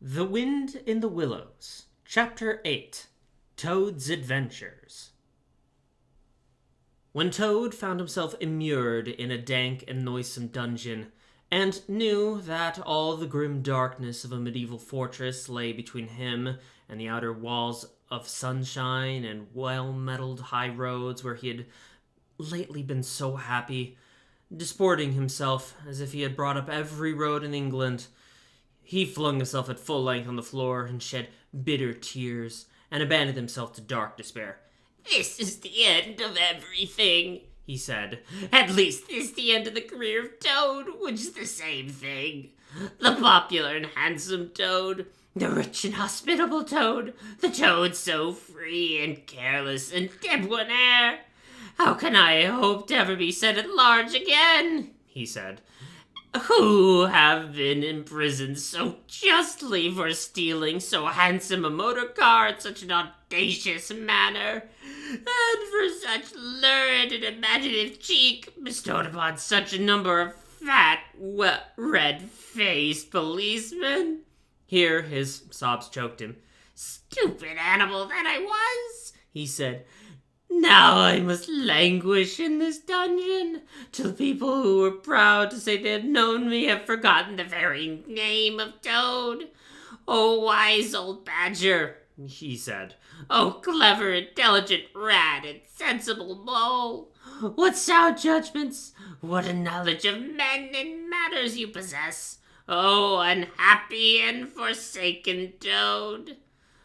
The Wind in the Willows, Chapter 8, Toad's Adventures. When Toad found himself immured in a dank and noisome dungeon, and knew that all the grim darkness of a medieval fortress lay between him and the outer walls of sunshine and well-metalled high roads where he had lately been so happy, disporting himself as if he had brought up every road in England, he flung himself at full length on the floor and shed bitter tears, and abandoned himself to dark despair. "This is the end of everything," he said. "At least this is the end of the career of Toad, which is the same thing. The popular and handsome Toad, the rich and hospitable Toad, the Toad so free and careless and debonair. How can I hope to ever be set at large again?" he said. "Who have been imprisoned so justly for stealing so handsome a motor car in such an audacious manner, and for such lurid and imaginative cheek bestowed upon such a number of fat, red-faced policemen?" Here his sobs choked him. "Stupid animal that I was," he said. "Now I must languish in this dungeon, till people who were proud to say they had known me have forgotten the very name of Toad. Oh, wise old badger," he said. "Oh, clever, intelligent rat and sensible mole. What sound judgments, what a knowledge of men and matters you possess. Oh, unhappy and forsaken Toad."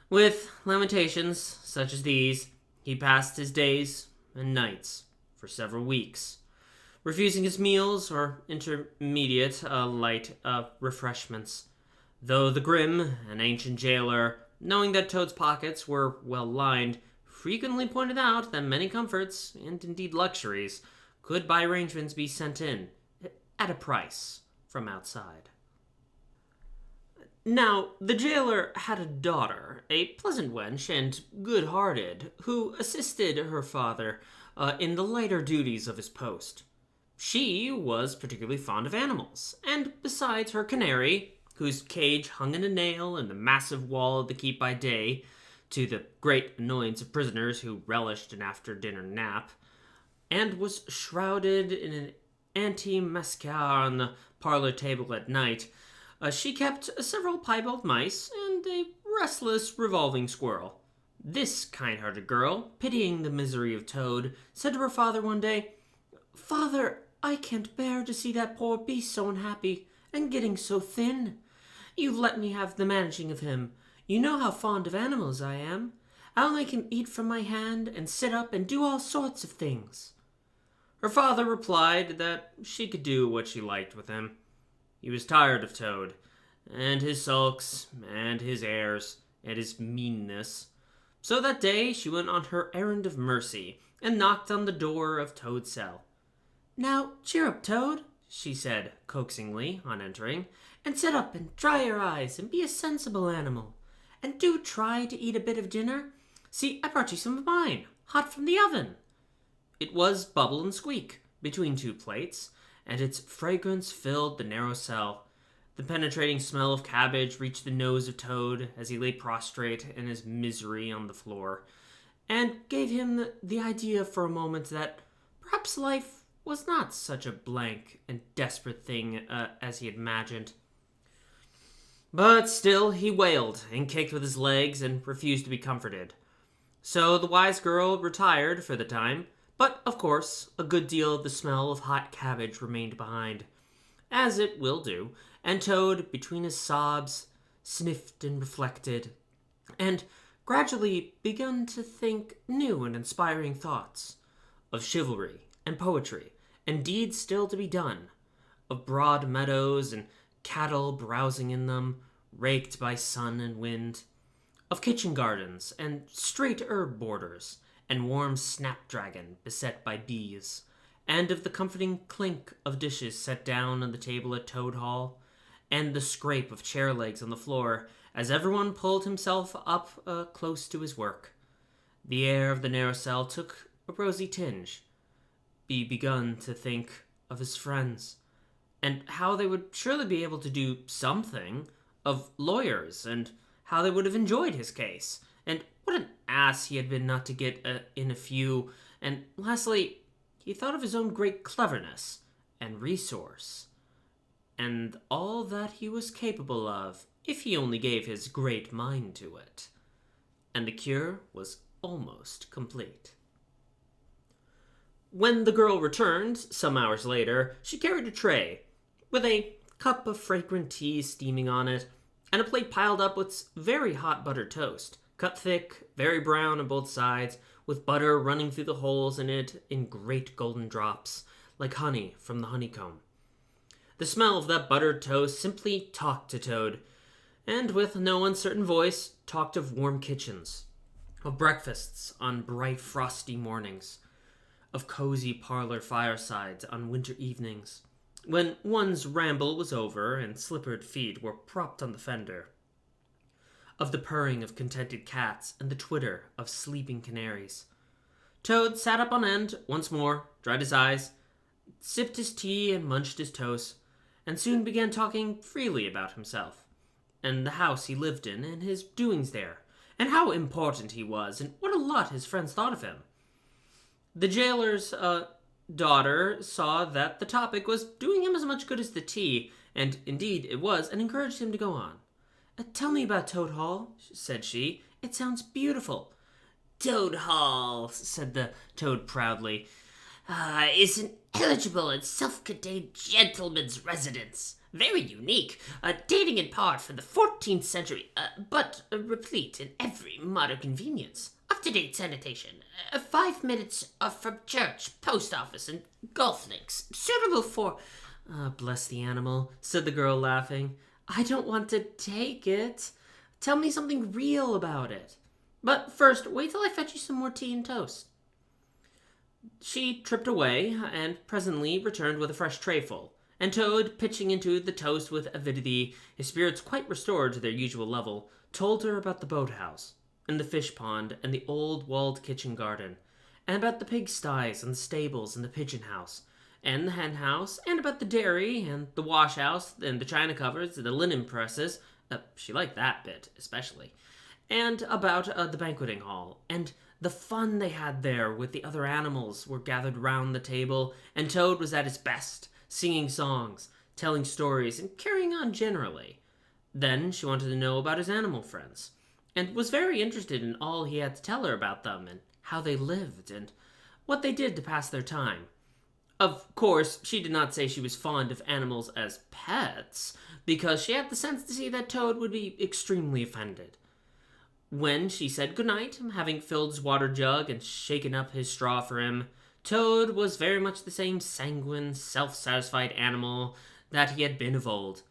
With lamentations such as these, he passed his days and nights for several weeks, refusing his meals or intermediate light refreshments, though the grim and ancient jailer, knowing that Toad's pockets were well lined, frequently pointed out that many comforts, and indeed luxuries, could by arrangements be sent in, at a price, from outside. Now, the jailer had a daughter, a pleasant wench and good-hearted, who assisted her father in the lighter duties of his post. She was particularly fond of animals, and besides her canary, whose cage hung in a nail in the massive wall of the keep by day, to the great annoyance of prisoners who relished an after-dinner nap, and was shrouded in an anti-mascar on the parlor table at night, she kept several piebald mice and a restless revolving squirrel. This kind-hearted girl, pitying the misery of Toad, said to her father one day, "Father, I can't bear to see that poor beast so unhappy, and getting so thin. You've let me have the managing of him. You know how fond of animals I am. I'll make him eat from my hand, and sit up and do all sorts of things." Her father replied that she could do what she liked with him. He was tired of Toad, and his sulks, and his airs, and his meanness. So that day she went on her errand of mercy, and knocked on the door of Toad's cell. "Now, cheer up, Toad," she said coaxingly on entering, "and sit up and dry your eyes, and be a sensible animal. And do try to eat a bit of dinner. See, I brought you some of mine, hot from the oven." It was Bubble and Squeak, between two plates, and its fragrance filled the narrow cell. The penetrating smell of cabbage reached the nose of Toad as he lay prostrate in his misery on the floor, and gave him the idea for a moment that perhaps life was not such a blank and desperate thing as he had imagined. But still he wailed and kicked with his legs and refused to be comforted. So the wise girl retired for the time, but, of course, a good deal of the smell of hot cabbage remained behind, as it will do, and Toad, between his sobs, sniffed and reflected, and gradually begun to think new and inspiring thoughts, of chivalry and poetry, and deeds still to be done, of broad meadows and cattle browsing in them, raked by sun and wind, of kitchen gardens and straight herb borders, and warm snapdragon beset by bees, and of the comforting clink of dishes set down on the table at Toad Hall, and the scrape of chair legs on the floor as everyone pulled himself up close to his work. The air of the narrow cell took a rosy tinge. He begun to think of his friends, and how they would surely be able to do something of lawyers and how they would have enjoyed his case, and what an ass he had been not to get in a few, and lastly, he thought of his own great cleverness and resource, and all that he was capable of if he only gave his great mind to it. And the cure was almost complete. When the girl returned, some hours later, she carried a tray with a cup of fragrant tea steaming on it, and a plate piled up with very hot buttered toast, cut thick, very brown on both sides, with butter running through the holes in it in great golden drops, like honey from the honeycomb. The smell of that buttered toast simply talked to Toad, and with no uncertain voice, talked of warm kitchens, of breakfasts on bright frosty mornings, of cozy parlor firesides on winter evenings, when one's ramble was over and slippered feet were propped on the fender, of the purring of contented cats and the twitter of sleeping canaries. Toad sat up on end once more, dried his eyes, sipped his tea and munched his toast, and soon began talking freely about himself, and the house he lived in, and his doings there, and how important he was, and what a lot his friends thought of him. The jailer's daughter saw that the topic was doing him as much good as the tea, and indeed it was, and encouraged him to go on. "Tell me about Toad Hall," said she. "It sounds beautiful." Toad Hall, said the Toad proudly, is an eligible and self-contained gentleman's residence. Very unique, dating in part from the 14th century, but replete in every modern convenience. Up-to-date sanitation, 5 minutes from church, post office, and golf links. Suitable for... Bless the animal, said the girl, laughing. "I don't want to take it. Tell me something real about it. But first, wait till I fetch you some more tea and toast." She tripped away, and presently returned with a fresh trayful, and Toad, pitching into the toast with avidity, his spirits quite restored to their usual level, told her about the boathouse, and the fish pond, and the old walled kitchen garden, and about the pigsties, and the stables, and the pigeon house, and the hen house, and about the dairy, and the wash house, and the china cupboards, and the linen presses. She liked that bit, especially. And about the banqueting hall, and the fun they had there with the other animals were gathered round the table, and Toad was at his best, singing songs, telling stories, and carrying on generally. Then she wanted to know about his animal friends, and was very interested in all he had to tell her about them, and how they lived, and what they did to pass their time. Of course, she did not say she was fond of animals as pets, because she had the sense to see that Toad would be extremely offended. When she said goodnight, having filled his water jug and shaken up his straw for him, Toad was very much the same sanguine, self-satisfied animal that he had been of old.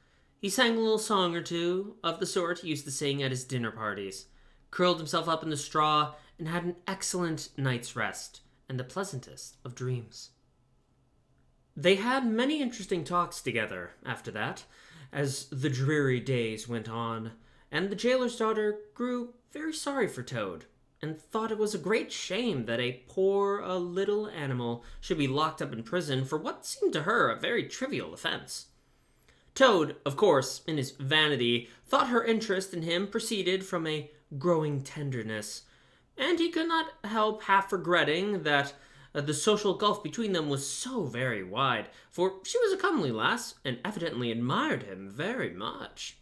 He sang a little song or two, of the sort he used to sing at his dinner parties, curled himself up in the straw, and had an excellent night's rest, and the pleasantest of dreams. They had many interesting talks together after that, as the dreary days went on, and the jailer's daughter grew very sorry for Toad, and thought it was a great shame that a poor little animal should be locked up in prison for what seemed to her a very trivial offense. Toad, of course, in his vanity, thought her interest in him proceeded from a growing tenderness, and he could not help half regretting that the social gulf between them was so very wide, for she was a comely lass, and evidently admired him very much.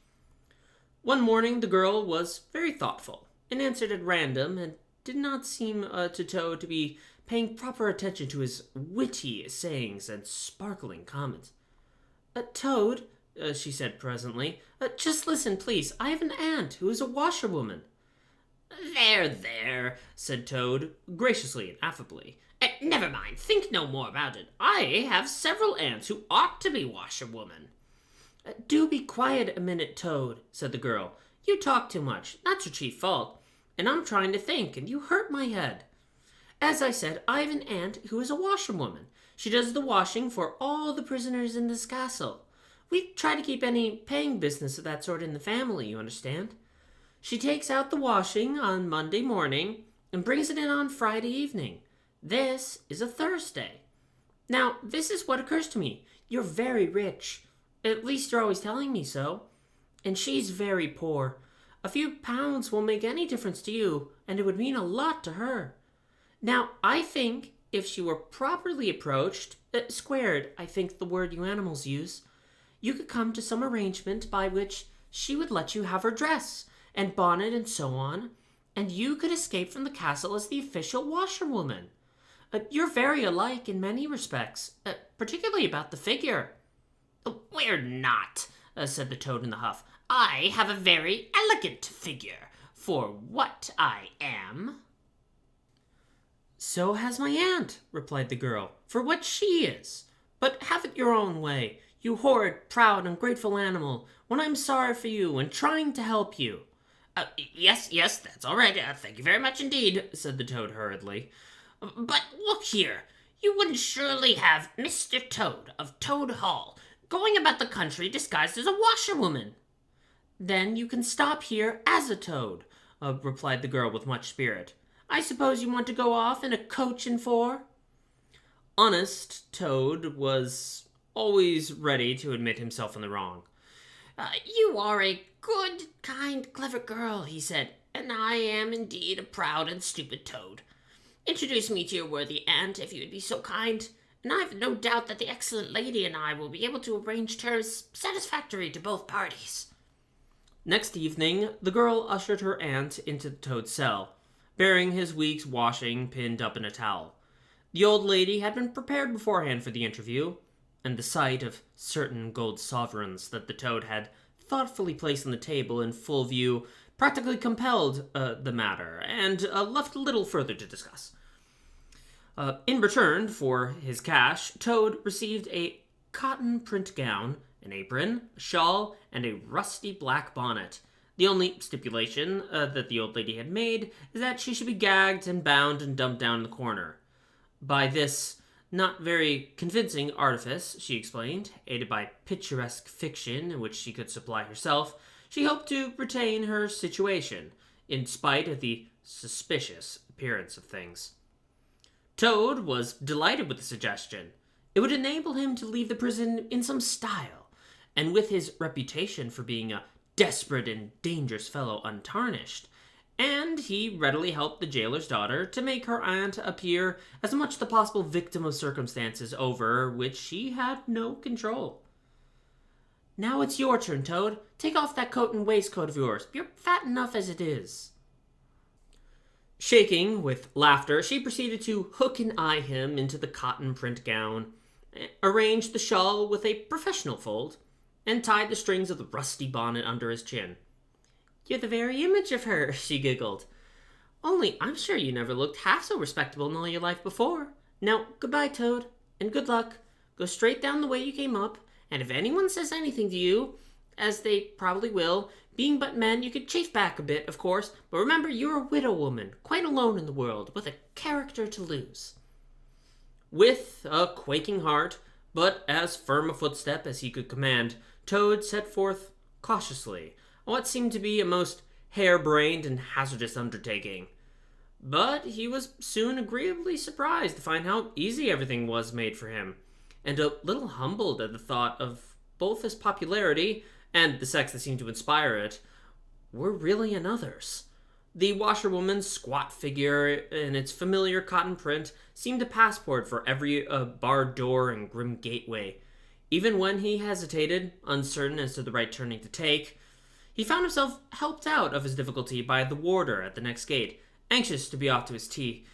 One morning the girl was very thoughtful, and answered at random, and did not seem to Toad to be paying proper attention to his witty sayings and sparkling comments. "Toad," she said presently, "just listen, please. I have an aunt who is a washerwoman." There, said Toad, graciously and affably. Never mind, think no more about it. I have several aunts who ought to be washerwomen. "Do be quiet a minute, Toad," said the girl. "You talk too much. That's your chief fault. And I'm trying to think, and you hurt my head. As I said, I have an aunt who is a washerwoman. She does the washing for all the prisoners in this castle. We try to keep any paying business of that sort in the family, you understand. She takes out the washing on Monday morning and brings it in on Friday evening. This is a Thursday. Now, this is what occurs to me. You're very rich. At least you're always telling me so. and she's very poor. A few pounds won't make any difference to you, and it would mean a lot to her. Now, I think if she were properly approached, squared, I think the word you animals use, you could come to some arrangement by which she would let you have her dress and bonnet and so on, and you could escape from the castle as the official washerwoman. You're very alike in many respects, particularly about the figure. We're not, said the toad in the huff. I have a very elegant figure for what I am. So has my aunt, replied the girl, for what she is. But have it your own way, you horrid, proud, ungrateful animal, when I'm sorry for you and trying to help you. Yes, that's all right. Thank you very much indeed, said the toad hurriedly. But look here, you wouldn't surely have Mr. Toad of Toad Hall going about the country disguised as a washerwoman. Then you can stop here as a toad, replied the girl with much spirit. I suppose you want to go off in a coach and four? Honest Toad was always ready to admit himself in the wrong. You are a good, kind, clever girl, he said, and I am indeed a proud and stupid toad. Introduce me to your worthy aunt, if you would be so kind, and I have no doubt that the excellent lady and I will be able to arrange terms satisfactory to both parties. Next evening, the girl ushered her aunt into the toad's cell, bearing his week's washing pinned up in a towel. The old lady had been prepared beforehand for the interview, and the sight of certain gold sovereigns that the toad had thoughtfully placed on the table in full view practically compelled the matter, and left little further to discuss. In return for his cash, Toad received a cotton print gown, an apron, a shawl, and a rusty black bonnet. The only stipulation that the old lady had made is that she should be gagged and bound and dumped down in the corner. By this not very convincing artifice, she explained, aided by picturesque fiction in which she could supply herself, she hoped to retain her situation, in spite of the suspicious appearance of things. Toad was delighted with the suggestion. It would enable him to leave the prison in some style, and with his reputation for being a desperate and dangerous fellow untarnished, and he readily helped the jailer's daughter to make her aunt appear as much the possible victim of circumstances over which she had no control. Now it's your turn, Toad. Take off that coat and waistcoat of yours. You're fat enough as it is. Shaking with laughter, she proceeded to hook and eye him into the cotton print gown, arranged the shawl with a professional fold, and tied the strings of the rusty bonnet under his chin. You're the very image of her, she giggled. Only I'm sure you never looked half so respectable in all your life before. Now, goodbye, Toad, and good luck. Go straight down the way you came up, and if anyone says anything to you, as they probably will, being but men, you could chafe back a bit, of course, but remember you're a widow woman, quite alone in the world, with a character to lose. With a quaking heart, but as firm a footstep as he could command, Toad set forth cautiously on what seemed to be a most harebrained and hazardous undertaking. But he was soon agreeably surprised to find how easy everything was made for him, and a little humbled at the thought of both his popularity and the sex that seemed to inspire it were really another's. The washerwoman's squat figure in its familiar cotton print seemed a passport for every barred door and grim gateway. Even when he hesitated, uncertain as to the right turning to take, he found himself helped out of his difficulty by the warder at the next gate, anxious to be off to his tea,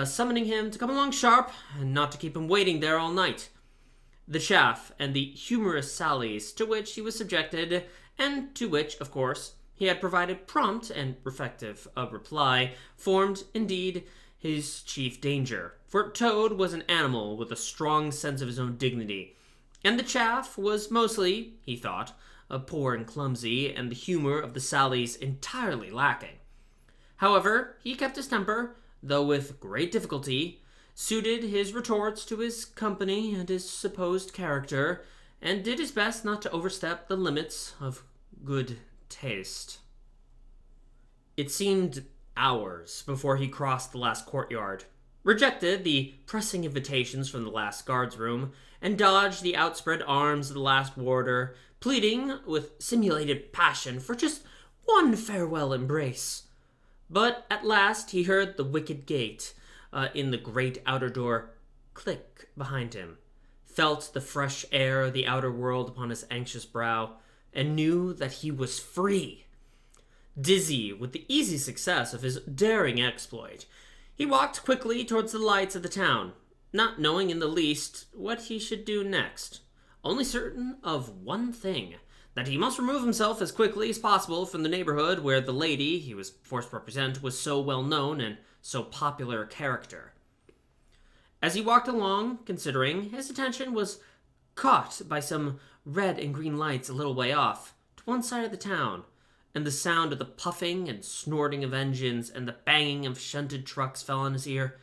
summoning him to come along sharp and not to keep him waiting there all night. The chaff and the humorous sallies to which he was subjected, and to which, of course, he had provided prompt and effective reply, formed, indeed, his chief danger. For Toad was an animal with a strong sense of his own dignity, and the chaff was mostly, he thought, poor and clumsy, and the humor of the sallies entirely lacking. However, he kept his temper, though with great difficulty, suited his retorts to his company and his supposed character, and did his best not to overstep the limits of good taste. It seemed hours before he crossed the last courtyard. rejected the pressing invitations from the last guard's room, and dodged the outspread arms of the last warder, pleading with simulated passion for just one farewell embrace. But at last he heard the wicket gate in the great outer door click behind him, felt the fresh air of the outer world upon his anxious brow, and knew that he was free. Dizzy with the easy success of his daring exploit, he walked quickly towards the lights of the town, not knowing in the least what he should do next, only certain of one thing, that he must remove himself as quickly as possible from the neighborhood where the lady he was forced to represent was so well known and so popular a character. As he walked along, considering, his attention was caught by some red and green lights a little way off, to one side of the town, and the sound of the puffing and snorting of engines and the banging of shunted trucks fell on his ear.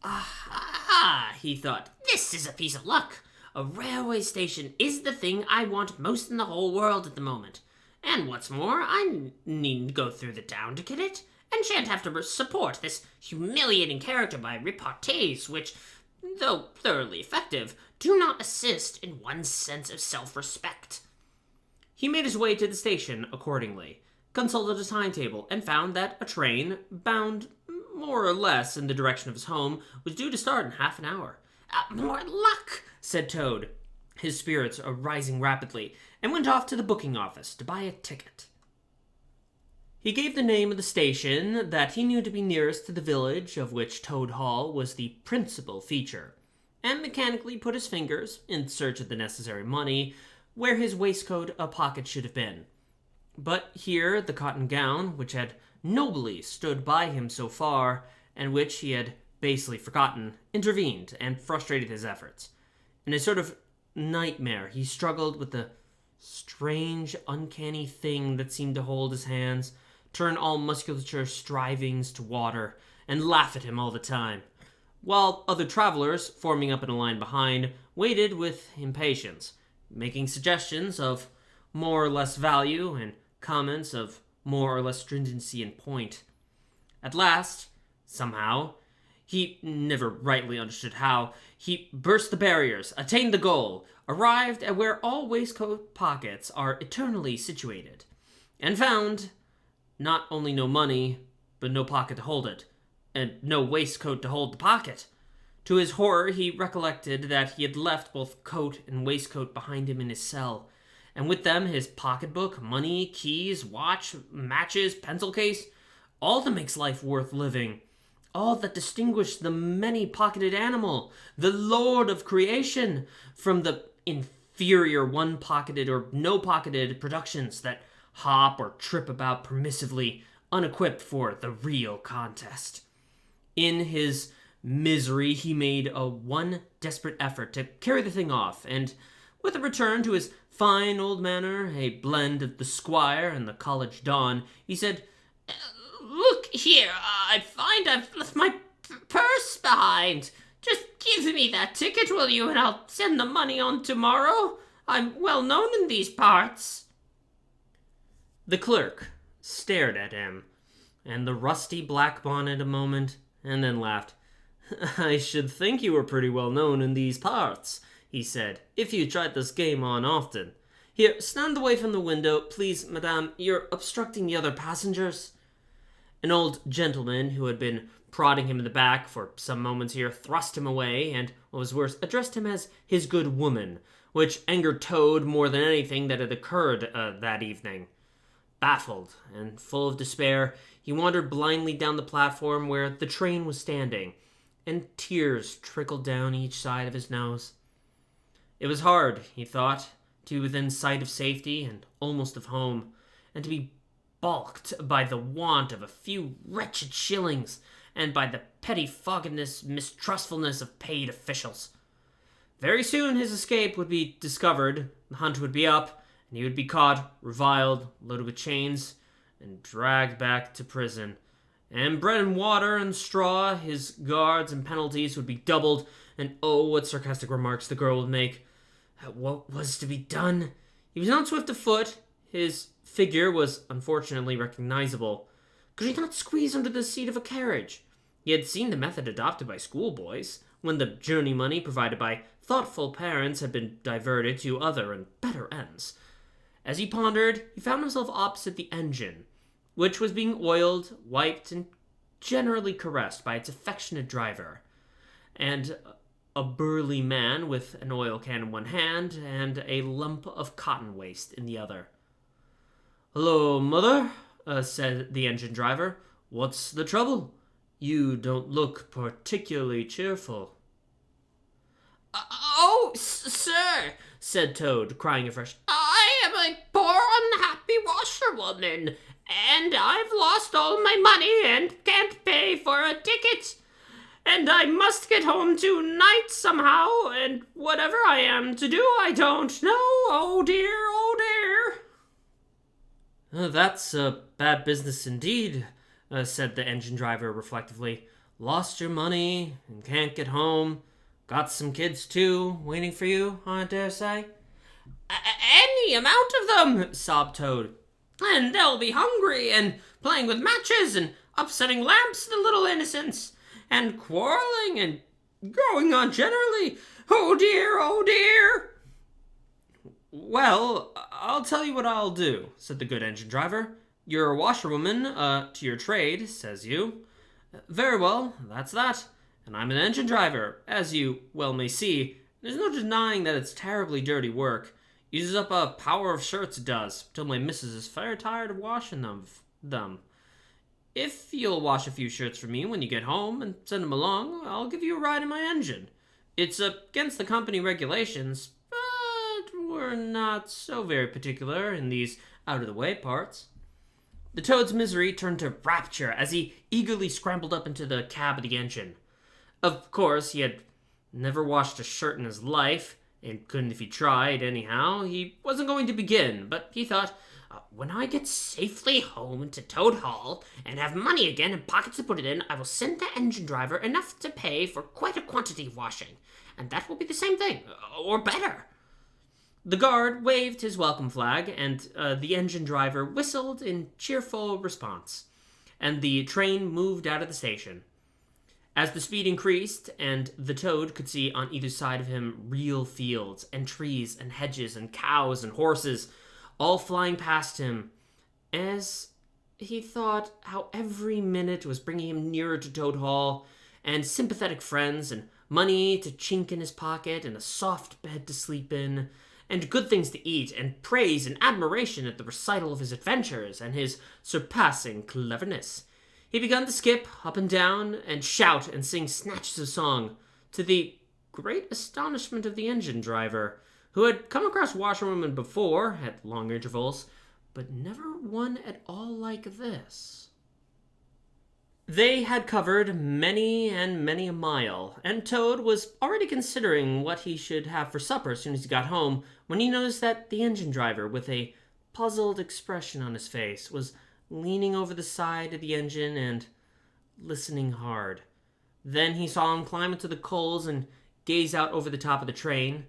"Ah," he thought, "this is a piece of luck. A railway station is the thing I want most in the whole world at the moment. And what's more, I needn't go through the town to get it, and shan't have to support this humiliating character by repartees which, though thoroughly effective, do not assist in one's sense of self-respect." He made his way to the station accordingly, consulted a timetable, and found that a train, bound more or less in the direction of his home, was due to start in half an hour. "More luck," said Toad, his spirits rising rapidly, and went off to the booking office to buy a ticket. He gave the name of the station that he knew to be nearest to the village of which Toad Hall was the principal feature, and mechanically put his fingers, in search of the necessary money, where his waistcoat pocket should have been. But here the cotton gown, which had nobly stood by him so far, and which he had basely forgotten, intervened and frustrated his efforts. In a sort of nightmare, he struggled with the strange, uncanny thing that seemed to hold his hands, turn all musculature strivings to water, and laugh at him all the time, while other travelers, forming up in a line behind, waited with impatience, making suggestions of more or less value and comments of more or less stringency and point. At last, somehow, he never rightly understood how, he burst the barriers, attained the goal, arrived at where all waistcoat pockets are eternally situated, and found not only no money, but no pocket to hold it, and no waistcoat to hold the pocket. To his horror, he recollected that he had left both coat and waistcoat behind him in his cell, and with them his pocketbook, money, keys, watch, matches, pencil case, all that makes life worth living, all that distinguished the many-pocketed animal, the lord of creation, from the inferior one-pocketed or no-pocketed productions that hop or trip about permissively, unequipped for the real contest. In his misery, he made one desperate effort to carry the thing off, and with a return to his fine old manner, a blend of the squire and the college don, he said, "Look here, I find I've left my purse behind. Just give me that ticket, will you, and I'll send the money on tomorrow. I'm well known in these parts." The clerk stared at him, and the rusty black bonnet a moment, and then laughed. "I should think you were pretty well known in these parts," he said, "if you tried this game on often. Here, stand away from the window, please, madame. You're obstructing the other passengers." An old gentleman who had been prodding him in the back for some moments here thrust him away, and, what was worse, addressed him as his good woman, which angered Toad more than anything that had occurred that evening. Baffled and full of despair, he wandered blindly down the platform where the train was standing, and tears trickled down each side of his nose. It was hard, he thought, to be within sight of safety and almost of home, and to be balked by the want of a few wretched shillings, and by the pettifoggedness, mistrustfulness of paid officials. Very soon his escape would be discovered, the hunt would be up, and he would be caught, reviled, loaded with chains, and dragged back to prison. And bread and water and straw, his guards and penalties would be doubled, and oh, what sarcastic remarks the girl would make. What was to be done? He was not swift of foot. His figure was unfortunately recognizable. Could he not squeeze under the seat of a carriage? He had seen the method adopted by schoolboys, when the journey money provided by thoughtful parents had been diverted to other and better ends. As he pondered, he found himself opposite the engine, which was being oiled, wiped, and generally caressed by its affectionate driver, and a burly man with an oil can in one hand and a lump of cotton waste in the other. "Hello, mother," said the engine driver. "What's the trouble? You don't look particularly cheerful." "Oh, sir," said Toad, crying afresh. "I am a poor, unhappy washerwoman, and I've lost all my money and can't pay for a ticket. And I must get home tonight somehow, and whatever I am to do, I don't know. Oh dear, oh dear." "That's a bad business indeed," said the engine driver reflectively. "Lost your money and can't get home. Got some kids, too, waiting for you, I dare say." "Any amount of them," sobbed Toad. "And they'll be hungry, and playing with matches, and upsetting lamps, the little innocents, and quarreling, and going on generally. Oh dear, oh dear." "Well, I'll tell you what I'll do," said the good engine driver. "You're a washerwoman, to your trade, says you. Very well, that's that. And I'm an engine driver, as you well may see. There's no denying that it's terribly dirty work. Uses up a power of shirts, it does, till my missus is fair tired of washing them. If you'll wash a few shirts for me when you get home and send them along, I'll give you a ride in my engine. It's against the company regulations, but we're not so very particular in these out-of-the-way parts." The Toad's misery turned to rapture as he eagerly scrambled up into the cab of the engine. Of course, he had never washed a shirt in his life, and couldn't if he tried, anyhow. He wasn't going to begin, but he thought, "When I get safely home to Toad Hall and have money again and pockets to put it in, I will send the engine driver enough to pay for quite a quantity of washing, and that will be the same thing, or better." The guard waved his welcome flag, and the engine driver whistled in cheerful response, and the train moved out of the station. As the speed increased, and the Toad could see on either side of him real fields, and trees, and hedges, and cows, and horses, all flying past him, as he thought how every minute was bringing him nearer to Toad Hall, and sympathetic friends, and money to chink in his pocket, and a soft bed to sleep in, and good things to eat, and praise and admiration at the recital of his adventures and his surpassing cleverness, he began to skip up and down and shout and sing snatches of song, to the great astonishment of the engine driver, who had come across washerwomen before at long intervals, but never one at all like this. They had covered many and many a mile, and Toad was already considering what he should have for supper as soon as he got home, when he noticed that the engine driver, with a puzzled expression on his face, was leaning over the side of the engine and listening hard. Then he saw him climb into the coals and gaze out over the top of the train.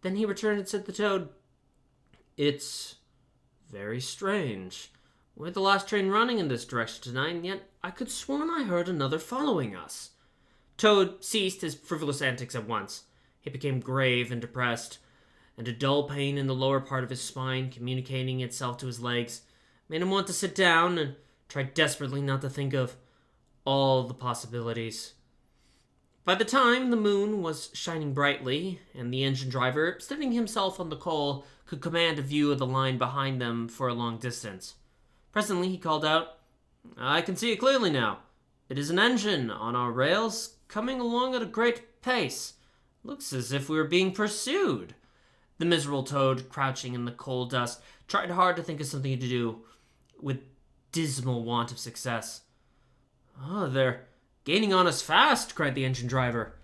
Then he returned and said to Toad, "It's very strange. We're the last train running in this direction tonight, and yet I could sworn I heard another following us." Toad ceased his frivolous antics at once. He became grave and depressed, and a dull pain in the lower part of his spine, communicating itself to his legs, made him want to sit down and try desperately not to think of all the possibilities. By the time the moon was shining brightly, and the engine driver, steadying himself on the coal, could command a view of the line behind them for a long distance. Presently he called out, "I can see it clearly now. It is an engine on our rails, coming along at a great pace. Looks as if we were being pursued." The miserable Toad, crouching in the coal dust, tried hard to think of something to do, with dismal want of success. "Oh, they're gaining on us fast," cried the engine driver.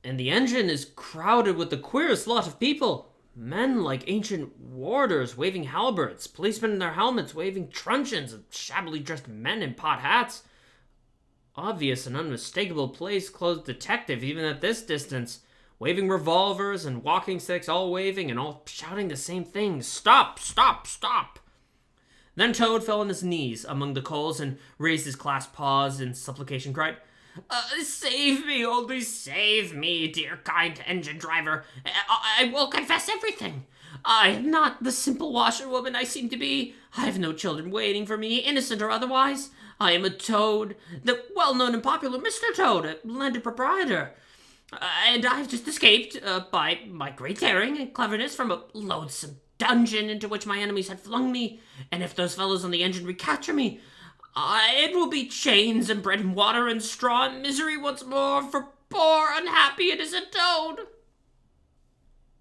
"And the engine is crowded with the queerest lot of people. Men like ancient warders waving halberds, policemen in their helmets waving truncheons, and shabbily dressed men in pot hats. Obvious and unmistakable plainclothes detective even at this distance, waving revolvers and walking sticks, all waving and all shouting the same thing. Stop, stop, stop!" Then Toad fell on his knees among the coals and raised his clasped paws in supplication, cried, Save me, only save me, dear kind engine driver. I will confess everything. I am not the simple washerwoman I seem to be. I have no children waiting for me, innocent or otherwise. I am a Toad, the well-known and popular Mr. Toad, a landed proprietor. And I have just escaped, by my great daring and cleverness, from a loathsome dungeon into which my enemies had flung me. And if those fellows on the engine recapture me, it will be chains and bread and water and straw and misery once more for poor, unhappy, innocent Toad.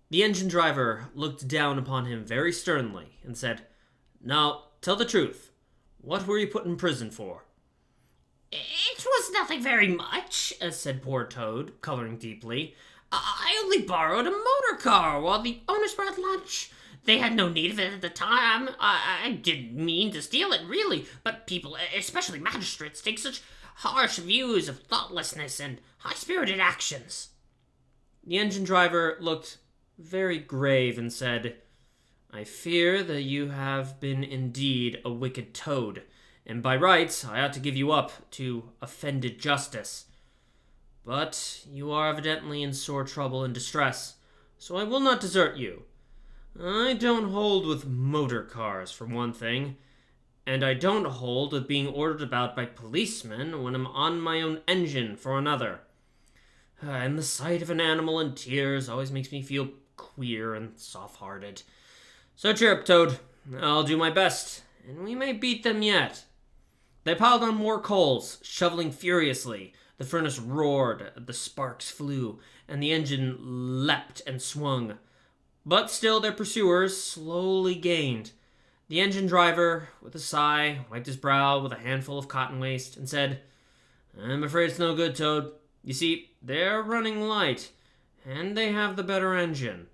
The engine driver looked down upon him very sternly and said, Now, tell the truth. What were you put in prison for? It was nothing very much, said poor Toad, coloring deeply. I only borrowed a motor car while the owners were at lunch. They had no need of it at the time. I didn't mean to steal it, really, but people, especially magistrates, take such harsh views of thoughtlessness and high-spirited actions. The engine driver looked very grave and said, I fear that you have been indeed a wicked Toad, and by rights I ought to give you up to offended justice. But you are evidently in sore trouble and distress, so I will not desert you. I don't hold with motor cars, for one thing, and I don't hold with being ordered about by policemen when I'm on my own engine, for another. And the sight of an animal in tears always makes me feel queer and soft-hearted. So cheer up, Toad. I'll do my best, and we may beat them yet. They piled on more coals, shoveling furiously. The furnace roared, the sparks flew, and the engine leapt and swung. But still their pursuers slowly gained. The engine driver, with a sigh, wiped his brow with a handful of cotton waste and said, I'm afraid it's no good, Toad. You see, they're running light, and they have the better engine.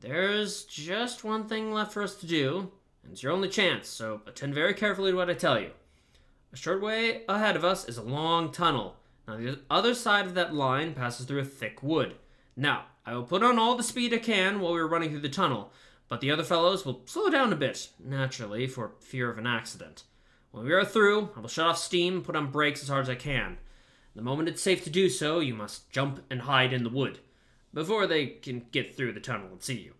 There's just one thing left for us to do, and it's your only chance, so attend very carefully to what I tell you. A short way ahead of us is a long tunnel. Now, the other side of that line passes through a thick wood. Now, I will put on all the speed I can while we're running through the tunnel, but the other fellows will slow down a bit, naturally, for fear of an accident. When we are through, I will shut off steam and put on brakes as hard as I can. The moment it's safe to do so, you must jump and hide in the wood, before they can get through the tunnel and see you.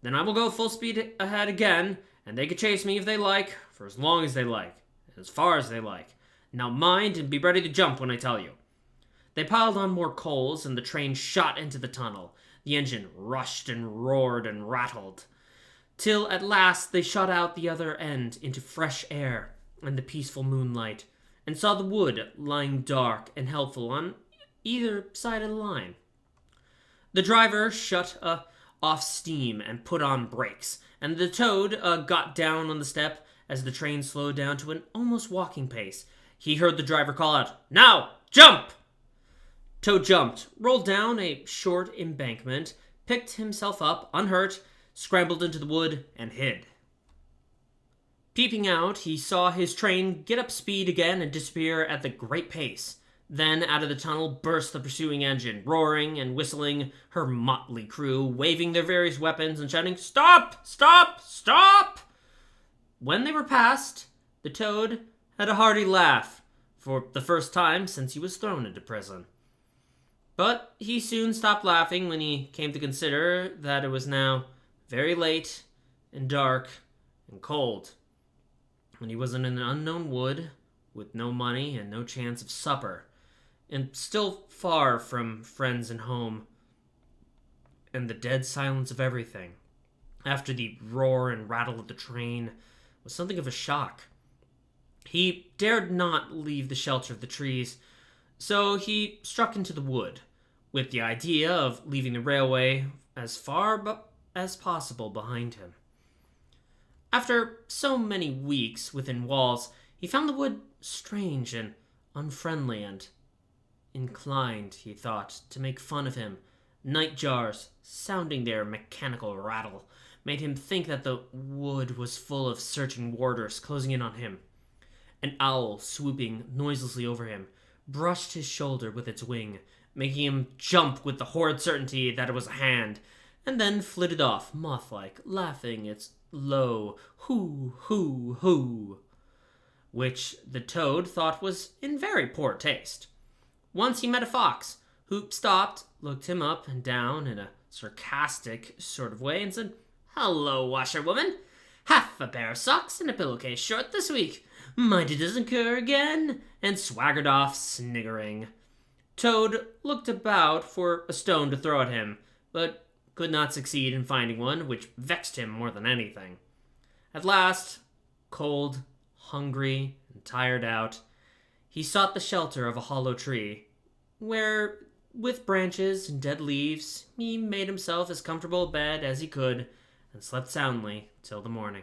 Then I will go full speed ahead again, and they can chase me if they like, for as long as they like, and as far as they like. Now mind and be ready to jump when I tell you. They piled on more coals, and the train shot into the tunnel. The engine rushed and roared and rattled, till at last they shot out the other end into fresh air and the peaceful moonlight, and saw the wood lying dark and helpful on either side of the line. The driver shut off steam and put on brakes, and the Toad got down on the step as the train slowed down to an almost walking pace. He heard the driver call out, Now, jump! Toad jumped, rolled down a short embankment, picked himself up, unhurt, scrambled into the wood, and hid. Peeping out, he saw his train get up speed again and disappear at the great pace. Then, out of the tunnel, burst the pursuing engine, roaring and whistling, her motley crew, waving their various weapons and shouting, Stop! Stop! Stop! When they were past, the Toad had a hearty laugh, for the first time since he was thrown into prison. But he soon stopped laughing when he came to consider that it was now very late and dark and cold, and he was in an unknown wood with no money and no chance of supper, and still far from friends and home, and the dead silence of everything, after the roar and rattle of the train, was something of a shock. He dared not leave the shelter of the trees, so he struck into the wood, with the idea of leaving the railway as far as possible behind him. After so many weeks within walls, he found the wood strange and unfriendly and inclined, he thought, to make fun of him. Night jars, sounding their mechanical rattle, made him think that the wood was full of searching warders closing in on him. An owl, swooping noiselessly over him, brushed his shoulder with its wing, making him jump with the horrid certainty that it was a hand, and then flitted off, moth-like, laughing its low hoo hoo hoo, which the toad thought was in very poor taste. Once he met a fox, who stopped, looked him up and down in a sarcastic sort of way, and said, "Hello, washerwoman. Half a pair of socks and a pillowcase short this week. Mind it doesn't occur again," and swaggered off, sniggering. Toad looked about for a stone to throw at him, but could not succeed in finding one, which vexed him more than anything. At last, cold, hungry, and tired out, he sought the shelter of a hollow tree, where, with branches and dead leaves, he made himself as comfortable a bed as he could, and slept soundly till the morning.